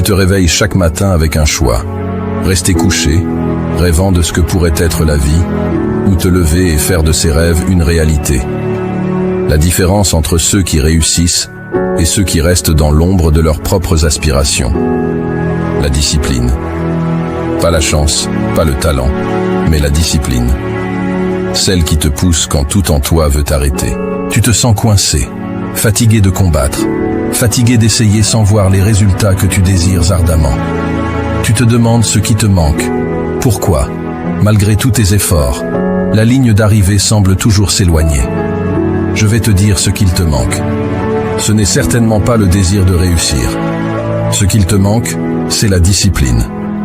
Tu te réveilles chaque matin avec un choix. Rester couché, rêvant de ce que pourrait être la vie, ou te lever et faire de ses rêves une réalité. La différence entre ceux qui réussissent et ceux qui restent dans l'ombre de leurs propres aspirations. La discipline. Pas la chance, pas le talent, mais la discipline. Celle qui te pousse quand tout en toi veut t'arrêter. Tu te sens coincé, fatigué de combattre, fatigué d'essayer sans voir les résultats que tu désires ardemment. Tu te demandes ce qui te manque. Pourquoi, malgré tous tes efforts, la ligne d'arrivée semble toujours s'éloigner? Je vais te dire ce qu'il te manque. Ce n'est certainement pas le désir de réussir. Ce qu'il te manque, c'est la discipline.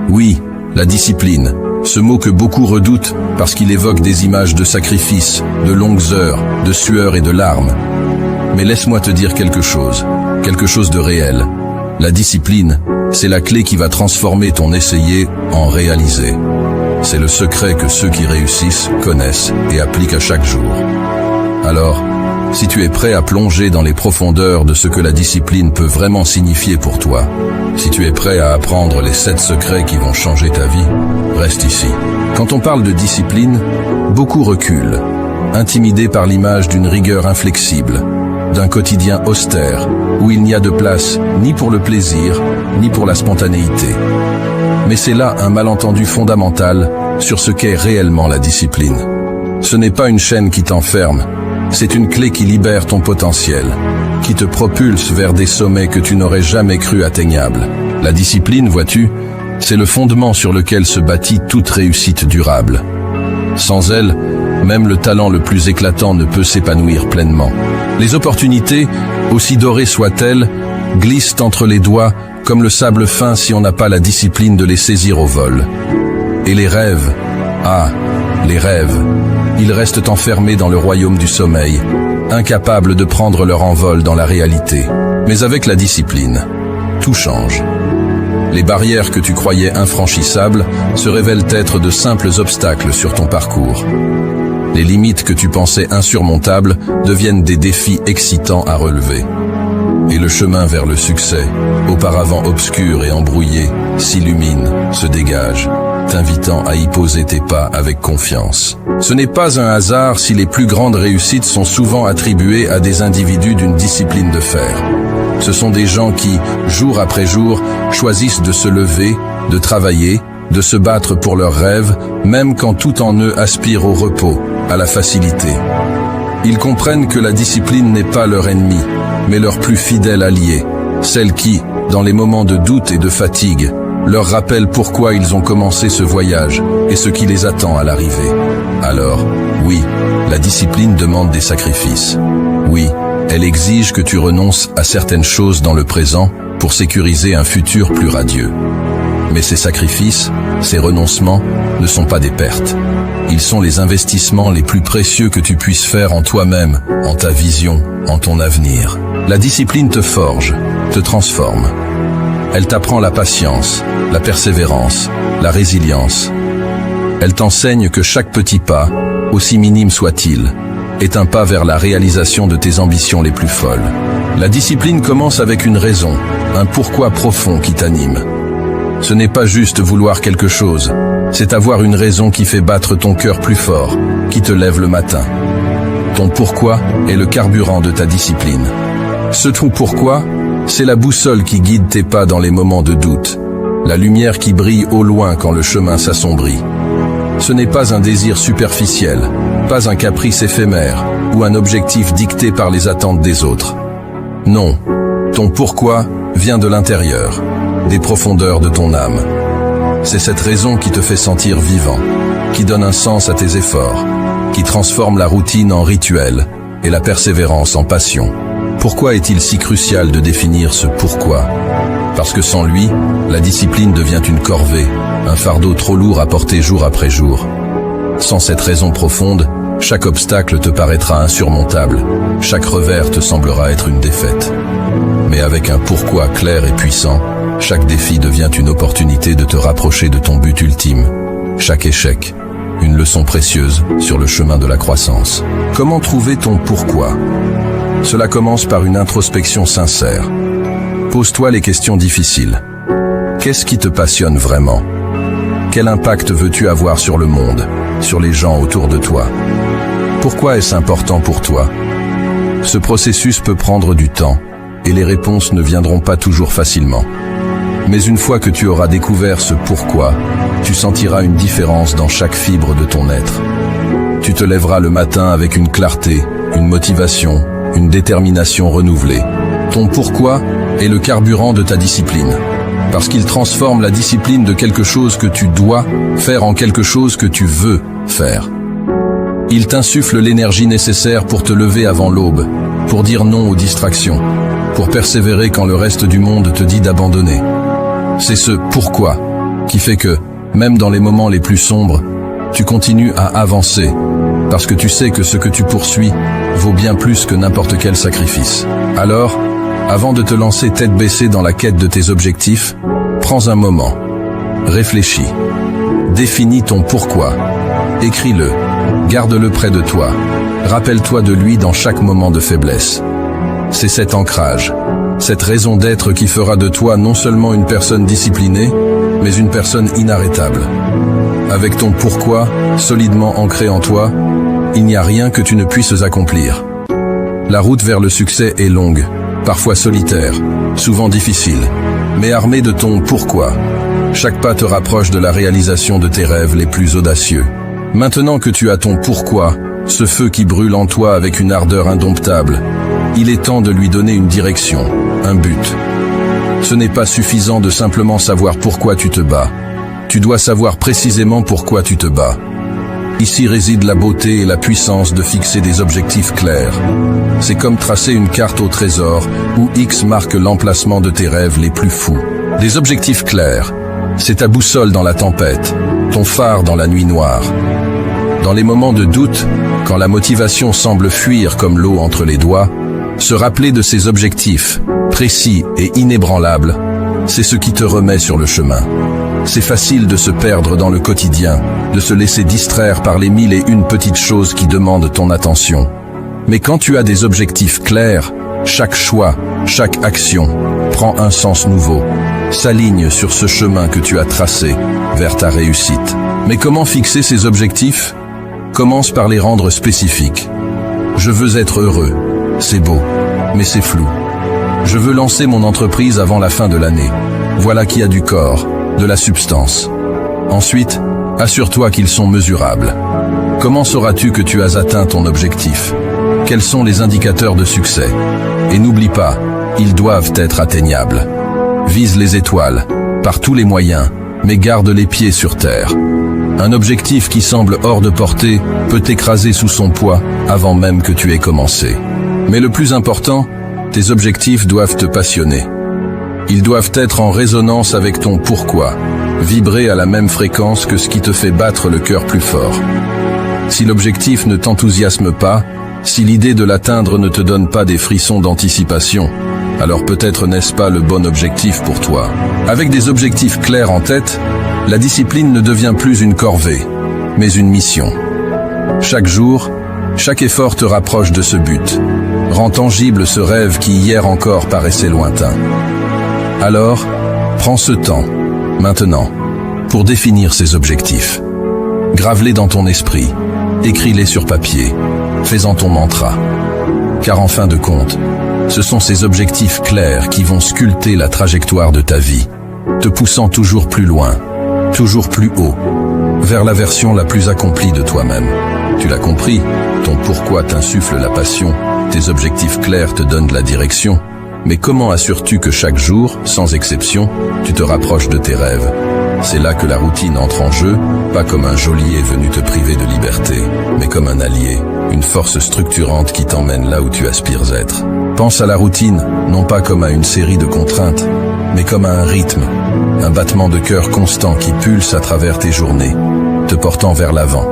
Oui, la discipline, ce mot que beaucoup redoutent parce qu'il évoque des images de sacrifice, de longues heures, de sueur et de larmes. Mais laisse-moi te dire quelque chose de réel. La discipline, c'est la clé qui va transformer ton essayer en réaliser. C'est le secret que ceux qui réussissent connaissent et appliquent à chaque jour. Alors, si tu es prêt à plonger dans les profondeurs de ce que la discipline peut vraiment signifier pour toi, si tu es prêt à apprendre les 7 secrets qui vont changer ta vie, reste ici. Quand on parle de discipline, beaucoup reculent, intimidés par l'image d'une rigueur inflexible, d'un quotidien austère, où il n'y a de place ni pour le plaisir, ni pour la spontanéité. Mais c'est là un malentendu fondamental sur ce qu'est réellement la discipline. Ce n'est pas une chaîne qui t'enferme, c'est une clé qui libère ton potentiel, qui te propulse vers des sommets que tu n'aurais jamais cru atteignables. La discipline, vois-tu, c'est le fondement sur lequel se bâtit toute réussite durable. Sans elle, même le talent le plus éclatant ne peut s'épanouir pleinement. Les opportunités, aussi dorées soient-elles, glissent entre les doigts comme le sable fin si on n'a pas la discipline de les saisir au vol. Et les rêves, les rêves, ils restent enfermés dans le royaume du sommeil, incapables de prendre leur envol dans la réalité. Mais avec la discipline, tout change. Les barrières que tu croyais infranchissables se révèlent être de simples obstacles sur ton parcours. Les limites que tu pensais insurmontables deviennent des défis excitants à relever. Et le chemin vers le succès, auparavant obscur et embrouillé, s'illumine, se dégage, t'invitant à y poser tes pas avec confiance. Ce n'est pas un hasard si les plus grandes réussites sont souvent attribuées à des individus d'une discipline de fer. Ce sont des gens qui, jour après jour, choisissent de se lever, de travailler, de se battre pour leurs rêves, même quand tout en eux aspire au repos, à la facilité. Ils comprennent que la discipline n'est pas leur ennemi, mais leur plus fidèle allié, celle qui, dans les moments de doute et de fatigue, leur rappelle pourquoi ils ont commencé ce voyage et ce qui les attend à l'arrivée. Alors, oui, la discipline demande des sacrifices. Oui, elle exige que tu renonces à certaines choses dans le présent pour sécuriser un futur plus radieux. Mais ces sacrifices, ces renoncements, ne sont pas des pertes. Ils sont les investissements les plus précieux que tu puisses faire en toi-même, en ta vision, en ton avenir. La discipline te forge, te transforme. Elle t'apprend la patience, la persévérance, la résilience. Elle t'enseigne que chaque petit pas, aussi minime soit-il, est un pas vers la réalisation de tes ambitions les plus folles. La discipline commence avec une raison, un pourquoi profond qui t'anime. Ce n'est pas juste vouloir quelque chose, c'est avoir une raison qui fait battre ton cœur plus fort, qui te lève le matin. Ton pourquoi est le carburant de ta discipline. Ce ton pourquoi, c'est la boussole qui guide tes pas dans les moments de doute, la lumière qui brille au loin quand le chemin s'assombrit. Ce n'est pas un désir superficiel, pas un caprice éphémère ou un objectif dicté par les attentes des autres. Non, ton pourquoi vient de l'intérieur, des profondeurs de ton âme. C'est cette raison qui te fait sentir vivant, qui donne un sens à tes efforts, qui transforme la routine en rituel et la persévérance en passion. Pourquoi est-il si crucial de définir ce pourquoi? Parce que sans lui, la discipline devient une corvée, un fardeau trop lourd à porter jour après jour. Sans cette raison profonde, chaque obstacle te paraîtra insurmontable, chaque revers te semblera être une défaite. Mais avec un pourquoi clair et puissant, chaque défi devient une opportunité de te rapprocher de ton but ultime. Chaque échec, une leçon précieuse sur le chemin de la croissance. Comment trouver ton pourquoi? Cela commence par une introspection sincère. Pose-toi les questions difficiles. Qu'est-ce qui te passionne vraiment? Quel impact veux-tu avoir sur le monde, sur les gens autour de toi? Pourquoi est-ce important pour toi? Ce processus peut prendre du temps, et les réponses ne viendront pas toujours facilement. Mais une fois que tu auras découvert ce pourquoi, tu sentiras une différence dans chaque fibre de ton être. Tu te lèveras le matin avec une clarté, une motivation, une détermination renouvelée. Ton pourquoi est le carburant de ta discipline, parce qu'il transforme la discipline de quelque chose que tu dois faire en quelque chose que tu veux faire. Il t'insuffle l'énergie nécessaire pour te lever avant l'aube, pour dire non aux distractions, pour persévérer quand le reste du monde te dit d'abandonner. C'est ce pourquoi qui fait que, même dans les moments les plus sombres, tu continues à avancer, parce que tu sais que ce que tu poursuis vaut bien plus que n'importe quel sacrifice. Alors, avant de te lancer tête baissée dans la quête de tes objectifs, prends un moment, réfléchis, définis ton pourquoi, écris-le, garde-le près de toi, rappelle-toi de lui dans chaque moment de faiblesse. C'est cet ancrage, cette raison d'être qui fera de toi non seulement une personne disciplinée, mais une personne inarrêtable. Avec ton pourquoi solidement ancré en toi, il n'y a rien que tu ne puisses accomplir. La route vers le succès est longue, parfois solitaire, souvent difficile, mais armée de ton pourquoi. Chaque pas te rapproche de la réalisation de tes rêves les plus audacieux. Maintenant que tu as ton pourquoi, ce feu qui brûle en toi avec une ardeur indomptable, il est temps de lui donner une direction, un but. Ce n'est pas suffisant de simplement savoir pourquoi tu te bats. Tu dois savoir précisément pourquoi tu te bats. Ici réside la beauté et la puissance de fixer des objectifs clairs. C'est comme tracer une carte au trésor où X marque l'emplacement de tes rêves les plus fous. Des objectifs clairs, c'est ta boussole dans la tempête, ton phare dans la nuit noire. Dans les moments de doute, quand la motivation semble fuir comme l'eau entre les doigts, se rappeler de ces objectifs, précis et inébranlables, c'est ce qui te remet sur le chemin. C'est facile de se perdre dans le quotidien, de se laisser distraire par les 1001 petites choses qui demandent ton attention. Mais quand tu as des objectifs clairs, chaque choix, chaque action prend un sens nouveau, s'aligne sur ce chemin que tu as tracé vers ta réussite. Mais comment fixer ces objectifs? Commence par les rendre spécifiques. Je veux être heureux. C'est beau, mais c'est flou. Je veux lancer mon entreprise avant la fin de l'année. Voilà qui a du corps, de la substance. Ensuite, assure-toi qu'ils sont mesurables. Comment sauras-tu que tu as atteint ton objectif? Quels sont les indicateurs de succès? Et n'oublie pas, ils doivent être atteignables. Vise les étoiles, par tous les moyens, mais garde les pieds sur terre. Un objectif qui semble hors de portée peut t'écraser sous son poids avant même que tu aies commencé. Mais le plus important, tes objectifs doivent te passionner. Ils doivent être en résonance avec ton pourquoi, vibrer à la même fréquence que ce qui te fait battre le cœur plus fort. Si l'objectif ne t'enthousiasme pas, si l'idée de l'atteindre ne te donne pas des frissons d'anticipation, alors peut-être n'est-ce pas le bon objectif pour toi. Avec des objectifs clairs en tête, la discipline ne devient plus une corvée, mais une mission. Chaque jour, chaque effort te rapproche de ce but, rend tangible ce rêve qui hier encore paraissait lointain. Alors, prends ce temps, maintenant, pour définir ces objectifs. Grave-les dans ton esprit, écris-les sur papier, fais-en ton mantra. Car en fin de compte, ce sont ces objectifs clairs qui vont sculpter la trajectoire de ta vie, te poussant toujours plus loin, toujours plus haut, vers la version la plus accomplie de toi-même. Tu l'as compris, ton pourquoi t'insuffle la passion, tes objectifs clairs te donnent de la direction. Mais comment assures-tu que chaque jour, sans exception, tu te rapproches de tes rêves? C'est là que la routine entre en jeu, pas comme un geôlier venu te priver de liberté, mais comme un allié, une force structurante qui t'emmène là où tu aspires être. Pense à la routine, non pas comme à une série de contraintes, mais comme à un rythme, un battement de cœur constant qui pulse à travers tes journées, te portant vers l'avant.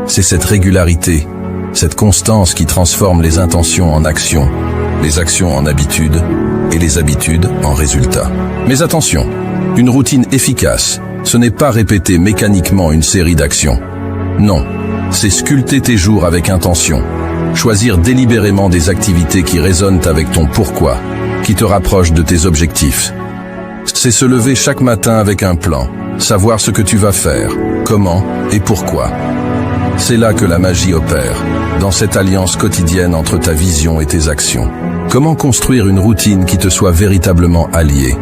C'est cette régularité, cette constance qui transforme les intentions en actions, les actions en habitudes et les habitudes en résultats. Mais attention, une routine efficace, ce n'est pas répéter mécaniquement une série d'actions. Non, c'est sculpter tes jours avec intention, choisir délibérément des activités qui résonnent avec ton pourquoi, qui te rapprochent de tes objectifs. C'est se lever chaque matin avec un plan, savoir ce que tu vas faire, comment et pourquoi. C'est là que la magie opère, dans cette alliance quotidienne entre ta vision et tes actions. Comment construire une routine qui te soit véritablement alliée?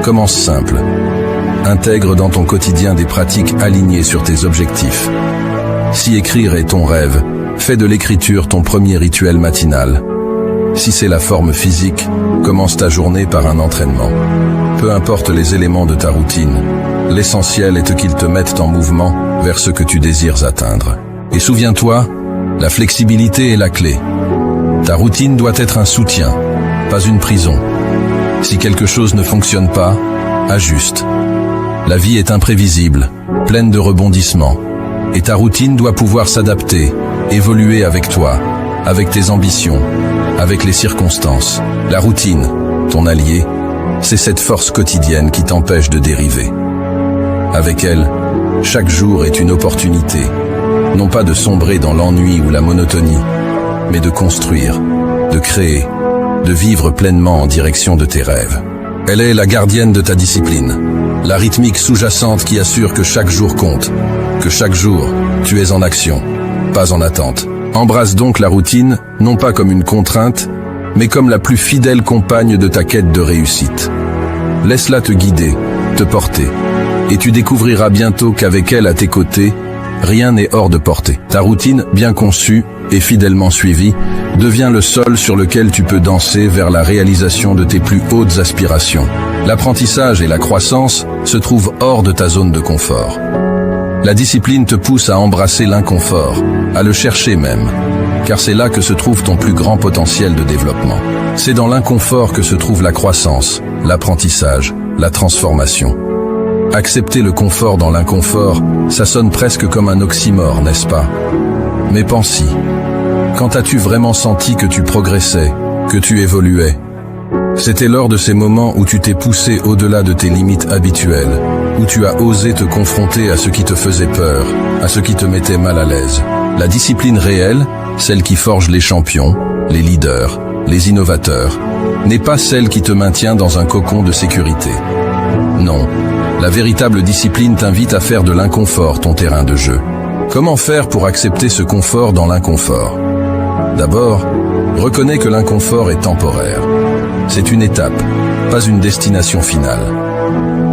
Commence simple. Intègre dans ton quotidien des pratiques alignées sur tes objectifs. Si écrire est ton rêve, fais de l'écriture ton premier rituel matinal. Si c'est la forme physique, commence ta journée par un entraînement. Peu importe les éléments de ta routine, l'essentiel est qu'ils te mettent en mouvement vers ce que tu désires atteindre. Et souviens-toi, la flexibilité est la clé. Ta routine doit être un soutien, pas une prison. Si quelque chose ne fonctionne pas, ajuste. La vie est imprévisible, pleine de rebondissements. Et ta routine doit pouvoir s'adapter, évoluer avec toi, avec tes ambitions, avec les circonstances. La routine, ton allié, c'est cette force quotidienne qui t'empêche de dériver. Avec elle, chaque jour est une opportunité, non pas de sombrer dans l'ennui ou la monotonie, mais de construire, de créer, de vivre pleinement en direction de tes rêves. Elle est la gardienne de ta discipline, la rythmique sous-jacente qui assure que chaque jour compte, que chaque jour, tu es en action, pas en attente. Embrasse donc la routine, non pas comme une contrainte, mais comme la plus fidèle compagne de ta quête de réussite. Laisse-la te guider, te porter, et tu découvriras bientôt qu'avec elle à tes côtés, rien n'est hors de portée. Ta routine, bien conçue et fidèlement suivie, devient le sol sur lequel tu peux danser vers la réalisation de tes plus hautes aspirations. L'apprentissage et la croissance se trouvent hors de ta zone de confort. La discipline te pousse à embrasser l'inconfort, à le chercher même, car c'est là que se trouve ton plus grand potentiel de développement. C'est dans l'inconfort que se trouve la croissance, l'apprentissage, la transformation. Accepter le confort dans l'inconfort, ça sonne presque comme un oxymore, n'est-ce pas? Mais pense-y. Quand as-tu vraiment senti que tu progressais, que tu évoluais? C'était lors de ces moments où tu t'es poussé au-delà de tes limites habituelles, où tu as osé te confronter à ce qui te faisait peur, à ce qui te mettait mal à l'aise. La discipline réelle, celle qui forge les champions, les leaders, les innovateurs, n'est pas celle qui te maintient dans un cocon de sécurité. Non, la véritable discipline t'invite à faire de l'inconfort ton terrain de jeu. Comment faire pour accepter ce confort dans l'inconfort? D'abord, reconnais que l'inconfort est temporaire. C'est une étape, pas une destination finale.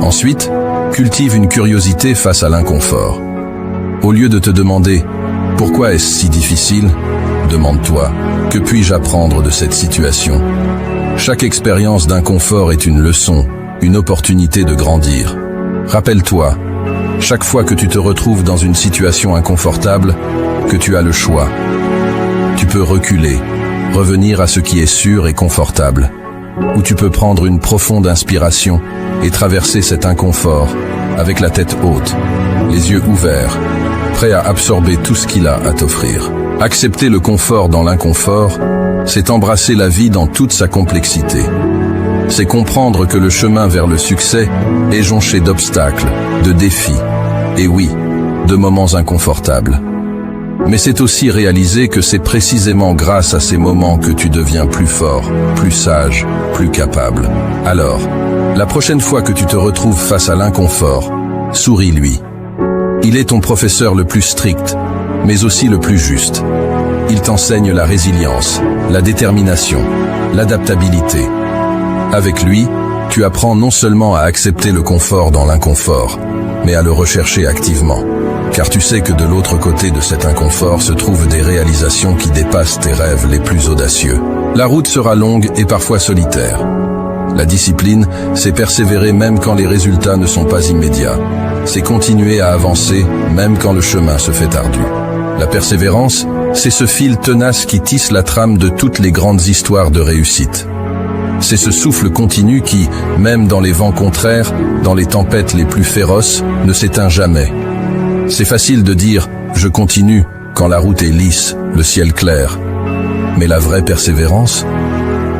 Ensuite, cultive une curiosité face à l'inconfort. Au lieu de te demander « Pourquoi est-ce si difficile ?», demande-toi « Que puis-je apprendre de cette situation ?» Chaque expérience d'inconfort est une leçon, une opportunité de grandir. Rappelle-toi, chaque fois que tu te retrouves dans une situation inconfortable, que tu as le choix. Tu peux reculer, revenir à ce qui est sûr et confortable, ou tu peux prendre une profonde inspiration et traverser cet inconfort avec la tête haute, les yeux ouverts, prêt à absorber tout ce qu'il a à t'offrir. Accepter le confort dans l'inconfort, c'est embrasser la vie dans toute sa complexité. C'est comprendre que le chemin vers le succès est jonché d'obstacles, de défis, et oui, de moments inconfortables. Mais c'est aussi réaliser que c'est précisément grâce à ces moments que tu deviens plus fort, plus sage, plus capable. Alors, la prochaine fois que tu te retrouves face à l'inconfort, souris-lui. Il est ton professeur le plus strict, mais aussi le plus juste. Il t'enseigne la résilience, la détermination, l'adaptabilité. Avec lui, tu apprends non seulement à accepter le confort dans l'inconfort, mais à le rechercher activement. Car tu sais que de l'autre côté de cet inconfort se trouvent des réalisations qui dépassent tes rêves les plus audacieux. La route sera longue et parfois solitaire. La discipline, c'est persévérer même quand les résultats ne sont pas immédiats. C'est continuer à avancer même quand le chemin se fait ardu. La persévérance, c'est ce fil tenace qui tisse la trame de toutes les grandes histoires de réussite. C'est ce souffle continu qui, même dans les vents contraires, dans les tempêtes les plus féroces, ne s'éteint jamais. C'est facile de dire « je continue » quand la route est lisse, le ciel clair. Mais la vraie persévérance,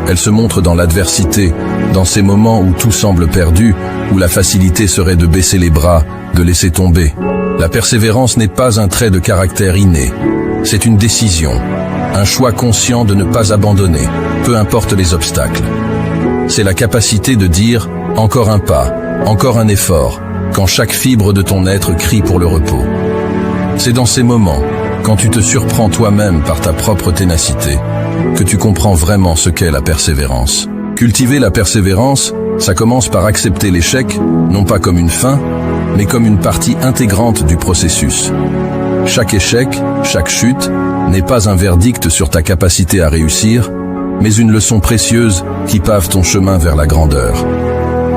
elle se montre dans l'adversité, dans ces moments où tout semble perdu, où la facilité serait de baisser les bras, de laisser tomber. La persévérance n'est pas un trait de caractère inné. C'est une décision, un choix conscient de ne pas abandonner, peu importe les obstacles. C'est la capacité de dire Encore un pas, encore un effort, quand chaque fibre de ton être crie pour le repos. C'est dans ces moments, quand tu te surprends toi-même par ta propre ténacité, que tu comprends vraiment ce qu'est la persévérance. Cultiver la persévérance, ça commence par accepter l'échec, non pas comme une fin, mais comme une partie intégrante du processus. Chaque échec, chaque chute, n'est pas un verdict sur ta capacité à réussir, mais une leçon précieuse qui pave ton chemin vers la grandeur.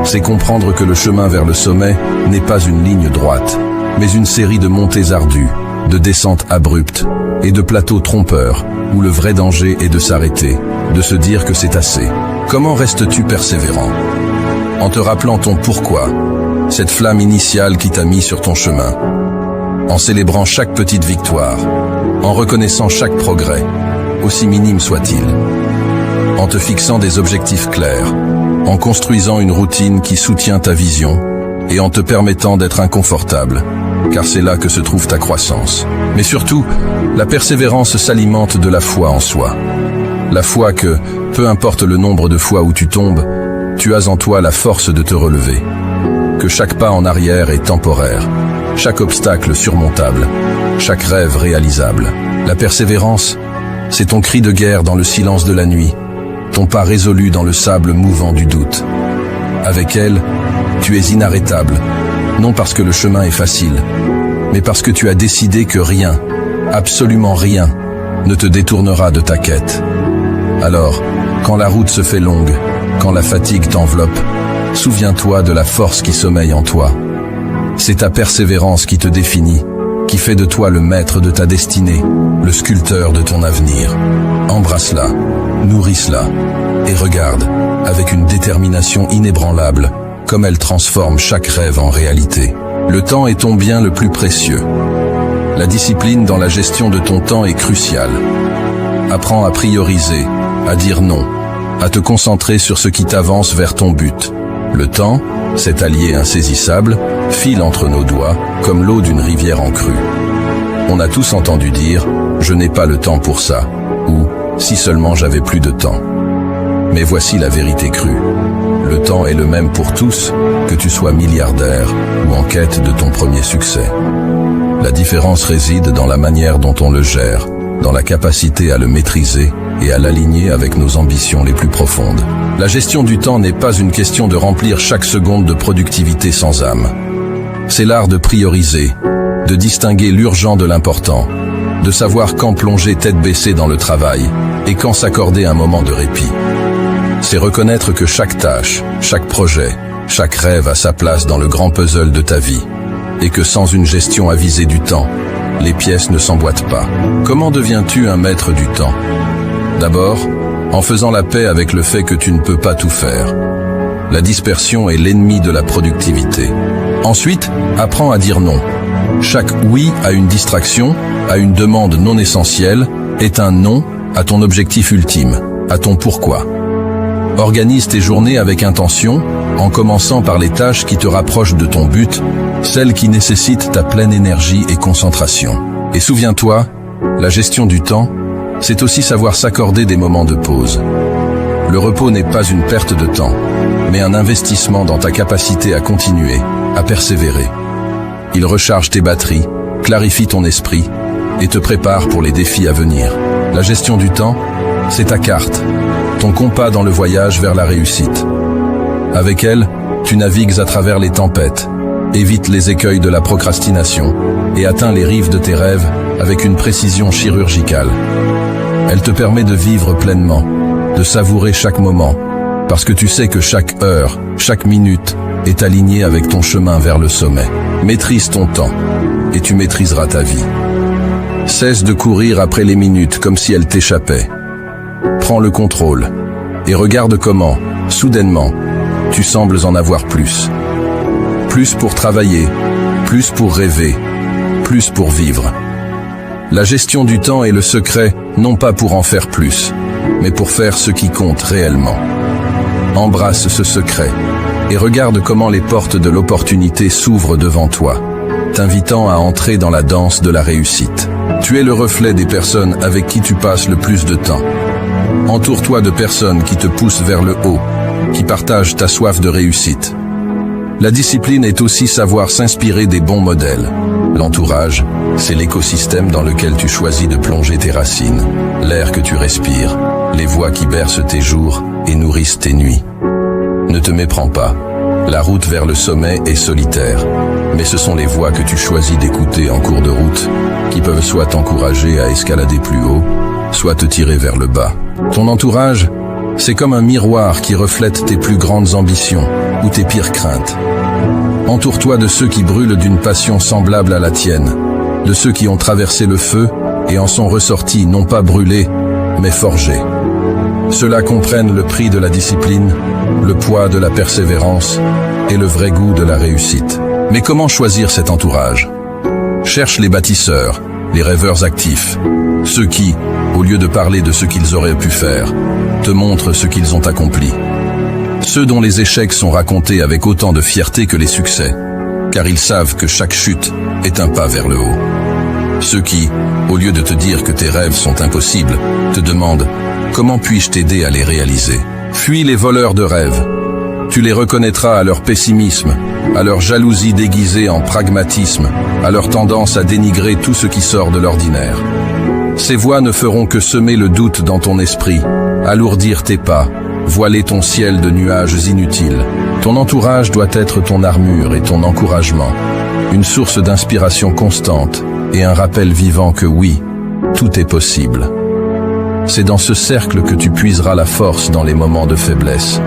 C'est comprendre que le chemin vers le sommet n'est pas une ligne droite, mais une série de montées ardues, de descentes abruptes et de plateaux trompeurs, où le vrai danger est de s'arrêter, de se dire que c'est assez. Comment restes-tu persévérant? En te rappelant ton pourquoi, cette flamme initiale qui t'a mis sur ton chemin, en célébrant chaque petite victoire, en reconnaissant chaque progrès, aussi minime soit-il, en te fixant des objectifs clairs, en construisant une routine qui soutient ta vision et en te permettant d'être inconfortable, car c'est là que se trouve ta croissance. Mais surtout, la persévérance s'alimente de la foi en soi. La foi que, peu importe le nombre de fois où tu tombes, tu as en toi la force de te relever. Que chaque pas en arrière est temporaire, chaque obstacle surmontable, chaque rêve réalisable. La persévérance, c'est ton cri de guerre dans le silence de la nuit, ton pas résolu dans le sable mouvant du doute. Avec elle, tu es inarrêtable, non parce que le chemin est facile, mais parce que tu as décidé que rien, absolument rien, ne te détournera de ta quête. Alors, quand la route se fait longue, quand la fatigue t'enveloppe, souviens-toi de la force qui sommeille en toi. C'est ta persévérance qui te définit, qui fait de toi le maître de ta destinée, le sculpteur de ton avenir. Embrasse-la, nourris-la, et regarde, avec une détermination inébranlable, comme elle transforme chaque rêve en réalité. Le temps est ton bien le plus précieux. La discipline dans la gestion de ton temps est cruciale. Apprends à prioriser, à dire non, à te concentrer sur ce qui t'avance vers ton but. Le temps, cet allié insaisissable, file entre nos doigts, comme l'eau d'une rivière en crue. On a tous entendu dire « je n'ai pas le temps pour ça » ou « si seulement j'avais plus de temps ». Mais voici la vérité crue. Le temps est le même pour tous, que tu sois milliardaire ou en quête de ton premier succès. La différence réside dans la manière dont on le gère, dans la capacité à le maîtriser et à l'aligner avec nos ambitions les plus profondes. La gestion du temps n'est pas une question de remplir chaque seconde de productivité sans âme. C'est l'art de prioriser, de distinguer l'urgent de l'important, de savoir quand plonger tête baissée dans le travail et quand s'accorder un moment de répit. C'est reconnaître que chaque tâche, chaque projet, chaque rêve a sa place dans le grand puzzle de ta vie, et que sans une gestion avisée du temps, les pièces ne s'emboîtent pas. Comment deviens-tu un maître du temps? D'abord, en faisant la paix avec le fait que tu ne peux pas tout faire. La dispersion est l'ennemi de la productivité. Ensuite, apprends à dire non. Chaque oui à une distraction, à une demande non essentielle, est un non à ton objectif ultime, à ton pourquoi. Organise tes journées avec intention, en commençant par les tâches qui te rapprochent de ton but, celles qui nécessitent ta pleine énergie et concentration. Et souviens-toi, la gestion du temps, c'est aussi savoir s'accorder des moments de pause. Le repos n'est pas une perte de temps, mais un investissement dans ta capacité à continuer, à persévérer. Il recharge tes batteries, clarifie ton esprit et te prépare pour les défis à venir. La gestion du temps, c'est ta carte, ton compas dans le voyage vers la réussite. Avec elle, tu navigues à travers les tempêtes, évites les écueils de la procrastination et atteins les rives de tes rêves avec une précision chirurgicale. Elle te permet de vivre pleinement, de savourer chaque moment, parce que tu sais que chaque heure, chaque minute est alignée avec ton chemin vers le sommet. Maîtrise ton temps, et tu maîtriseras ta vie. Cesse de courir après les minutes comme si elles t'échappaient. Prends le contrôle, et regarde comment, soudainement, tu sembles en avoir plus. Plus pour travailler, plus pour rêver, plus pour vivre. La gestion du temps est le secret, non pas pour en faire plus, mais pour faire ce qui compte réellement. Embrasse ce secret, et regarde comment les portes de l'opportunité s'ouvrent devant toi, t'invitant à entrer dans la danse de la réussite. Tu es le reflet des personnes avec qui tu passes le plus de temps. Entoure-toi de personnes qui te poussent vers le haut, qui partagent ta soif de réussite. La discipline est aussi savoir s'inspirer des bons modèles. L'entourage, c'est l'écosystème dans lequel tu choisis de plonger tes racines, l'air que tu respires, les voix qui bercent tes jours et nourrissent tes nuits. Ne te méprends pas. La route vers le sommet est solitaire, mais ce sont les voix que tu choisis d'écouter en cours de route qui peuvent soit t'encourager à escalader plus haut, soit te tirer vers le bas. Ton entourage, c'est comme un miroir qui reflète tes plus grandes ambitions ou tes pires craintes. Entoure-toi de ceux qui brûlent d'une passion semblable à la tienne, de ceux qui ont traversé le feu et en sont ressortis non pas brûlés, mais forgés. Ceux-là comprennent le prix de la discipline, le poids de la persévérance et le vrai goût de la réussite. Mais comment choisir cet entourage? Cherche les bâtisseurs, les rêveurs actifs, ceux qui, au lieu de parler de ce qu'ils auraient pu faire, te montrent ce qu'ils ont accompli. Ceux dont les échecs sont racontés avec autant de fierté que les succès, car ils savent que chaque chute est un pas vers le haut. Ceux qui, au lieu de te dire que tes rêves sont impossibles, te demandent « Comment puis-je t'aider à les réaliser ?» Fuis les voleurs de rêves. Tu les reconnaîtras à leur pessimisme, à leur jalousie déguisée en pragmatisme, à leur tendance à dénigrer tout ce qui sort de l'ordinaire. Ces voix ne feront que semer le doute dans ton esprit, alourdir tes pas, voiler ton ciel de nuages inutiles. Ton entourage doit être ton armure et ton encouragement, une source d'inspiration constante et un rappel vivant que oui, tout est possible. C'est dans ce cercle que tu puiseras la force dans les moments de faiblesse,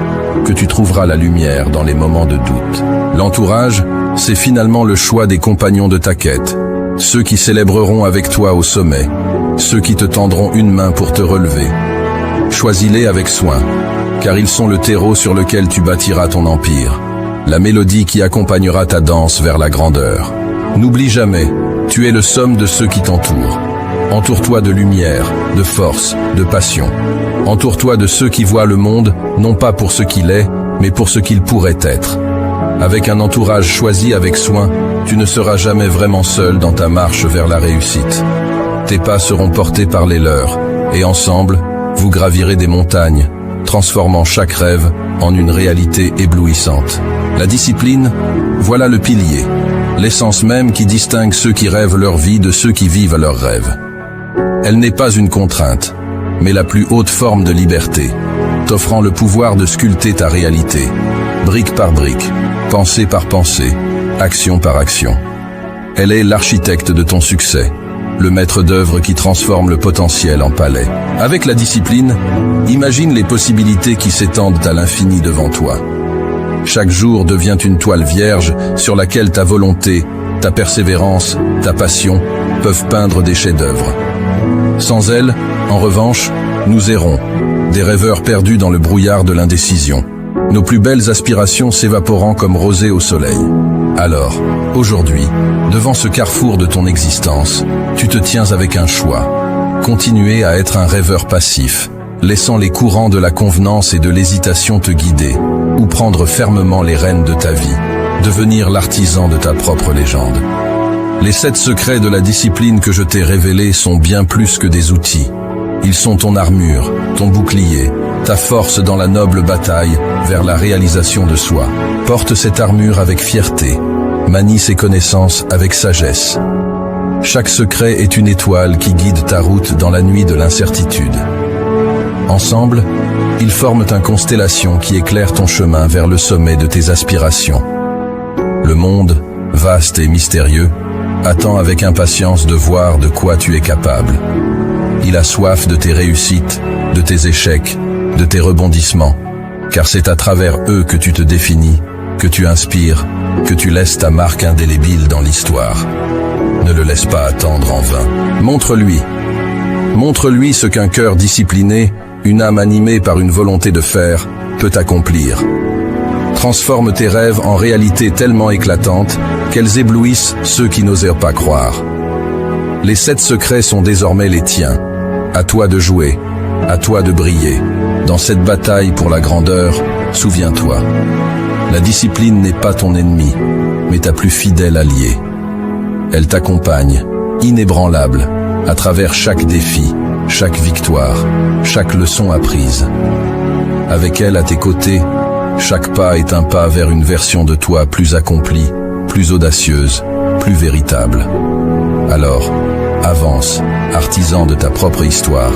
que tu trouveras la lumière dans les moments de doute. L'entourage, c'est finalement le choix des compagnons de ta quête, ceux qui célébreront avec toi au sommet, ceux qui te tendront une main pour te relever. Choisis-les avec soin, car ils sont le terreau sur lequel tu bâtiras ton empire, la mélodie qui accompagnera ta danse vers la grandeur. N'oublie jamais, tu es le somme de ceux qui t'entourent. Entoure-toi de lumière, de force, de passion. Entoure-toi de ceux qui voient le monde, non pas pour ce qu'il est, mais pour ce qu'il pourrait être. Avec un entourage choisi avec soin, tu ne seras jamais vraiment seul dans ta marche vers la réussite. Tes pas seront portés par les leurs, et ensemble, vous gravirez des montagnes, transformant chaque rêve en une réalité éblouissante. La discipline, voilà le pilier, l'essence même qui distingue ceux qui rêvent leur vie de ceux qui vivent leurs rêves. Elle n'est pas une contrainte, mais la plus haute forme de liberté, t'offrant le pouvoir de sculpter ta réalité, brique par brique, pensée par pensée, action par action. Elle est l'architecte de ton succès, le maître d'œuvre qui transforme le potentiel en palais. Avec la discipline, imagine les possibilités qui s'étendent à l'infini devant toi. Chaque jour devient une toile vierge sur laquelle ta volonté, ta persévérance, ta passion peuvent peindre des chefs-d'œuvre. Sans elle, en revanche, nous errons, des rêveurs perdus dans le brouillard de l'indécision, nos plus belles aspirations s'évaporant comme rosée au soleil. Alors, aujourd'hui, devant ce carrefour de ton existence, tu te tiens avec un choix. Continuer à être un rêveur passif, laissant les courants de la convenance et de l'hésitation te guider, ou prendre fermement les rênes de ta vie, devenir l'artisan de ta propre légende. Les 7 secrets de la discipline que je t'ai révélés sont bien plus que des outils. Ils sont ton armure, ton bouclier, ta force dans la noble bataille vers la réalisation de soi. Porte cette armure avec fierté, manie ces connaissances avec sagesse. Chaque secret est une étoile qui guide ta route dans la nuit de l'incertitude. Ensemble, ils forment une constellation qui éclaire ton chemin vers le sommet de tes aspirations. Le monde, vaste et mystérieux, attend avec impatience de voir de quoi tu es capable. Il a soif de tes réussites, de tes échecs, de tes rebondissements, car c'est à travers eux que tu te définis, que tu inspires, que tu laisses ta marque indélébile dans l'histoire. Ne le laisse pas attendre en vain. Montre-lui. Montre-lui ce qu'un cœur discipliné, une âme animée par une volonté de faire, peut accomplir. Transforme tes rêves en réalités tellement éclatantes qu'elles éblouissent ceux qui n'osèrent pas croire. Les 7 secrets sont désormais les tiens. À toi de jouer, à toi de briller. Dans cette bataille pour la grandeur, souviens-toi. La discipline n'est pas ton ennemi, mais ta plus fidèle alliée. Elle t'accompagne, inébranlable, à travers chaque défi, chaque victoire, chaque leçon apprise. Avec elle à tes côtés, Chaque pas est un pas vers une version de toi plus accomplie, plus audacieuse, plus véritable. Alors, avance, artisan de ta propre histoire,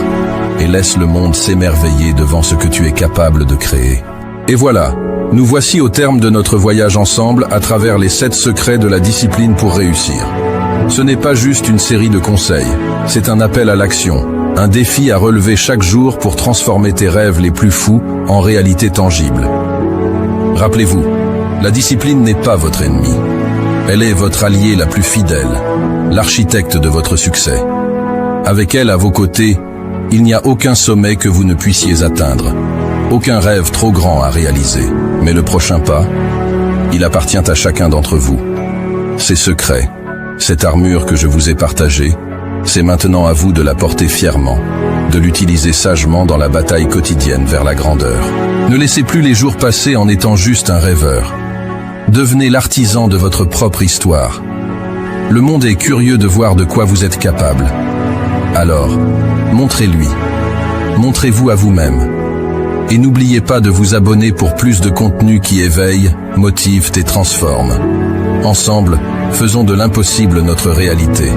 et laisse le monde s'émerveiller devant ce que tu es capable de créer. Et voilà, nous voici au terme de notre voyage ensemble à travers les 7 secrets de la discipline pour réussir. Ce n'est pas juste une série de conseils, c'est un appel à l'action, un défi à relever chaque jour pour transformer tes rêves les plus fous en réalité tangible. Rappelez-vous, la discipline n'est pas votre ennemi. Elle est votre allié la plus fidèle, l'architecte de votre succès. Avec elle à vos côtés, il n'y a aucun sommet que vous ne puissiez atteindre, aucun rêve trop grand à réaliser. Mais le prochain pas, il appartient à chacun d'entre vous. Ces secrets, cette armure que je vous ai partagée, c'est maintenant à vous de la porter fièrement, de l'utiliser sagement dans la bataille quotidienne vers la grandeur. Ne laissez plus les jours passer en étant juste un rêveur. Devenez l'artisan de votre propre histoire. Le monde est curieux de voir de quoi vous êtes capable. Alors, montrez-lui. Montrez-vous à vous-même. Et n'oubliez pas de vous abonner pour plus de contenu qui éveille, motive et transforme. Ensemble, faisons de l'impossible notre réalité.